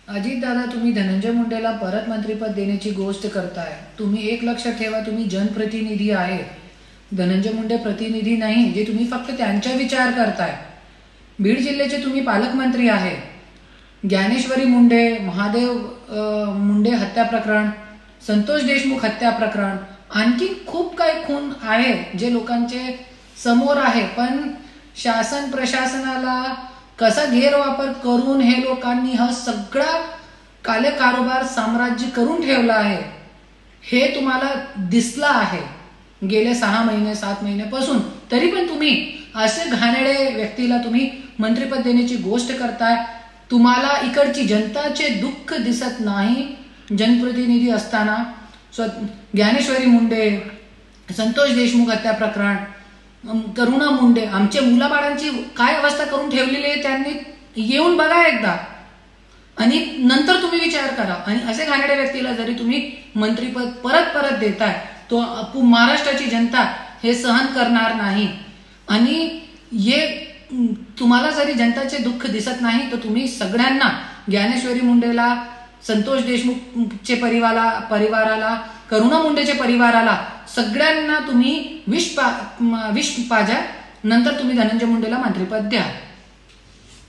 अजितदादा, तुम्ही धनंजय मुंडेला परत मंत्रिपद देण्याची गोष्ट करताय. तुम्ही एक लक्षात ठेवा, तुम्ही जनप्रतिनिधी आहे. धनंजय मुंडे प्रतिनिधी नाही, जे तुम्ही फक्त त्यांचा विचार करताय. बीड जिल्ह्याचे तुम्ही पालकमंत्री आहे. ज्ञानेश्वरी मुंडे, महादेव मुंडे हत्या प्रकरण, संतोष देशमुख हत्या प्रकरण, आणखी खूप काही खून आहे जे लोकांचे समोर आहे. पण शासन प्रशासनाला कसा गैरवापर करून हे लोकांनी हा सगळा कालकारोबार साम्राज्य करून ठेवला आहे हे तुम्हाला दिसलं आहे गेले 6 महिने 7 महिन्यापासून. तरी पण तुम्ही असे घाणेरडे व्यक्तीला तुम्ही मंत्रिपद देण्याची गोष्ट करताय. तुम्हाला इकडची जनताचे दुःख दिसत नाही. जनप्रतिनिधी असताना ज्ञानेश्वरी मुंडे, संतोष देशमुख हत्या प्रकरण, करुणा मुंडे, आमच्या मुलाबाळांची काय अवस्था करून ठेवलेली आहे त्यांनी येऊन बघा एकदा आणि नंतर तुम्ही विचार करा. आणि असे घाणेरड्या व्यक्तीला जरी तुम्ही मंत्रिपद परत देताय तो महाराष्ट्राची जनता हे सहन करणार नाही. आणि हे तुम्हाला जरी जनताचे दुःख दिसत नाही तर तुम्ही सगळ्यांना, ज्ञानेश्वरी मुंडेला, संतोष देशमुखचे परिवाराला, करुणा मुंडेच्या परिवाराला, सगळ्यांना तुम्ही विष पाजा. नंतर तुम्ही धनंजय मुंडेला मंत्रिपद द्या.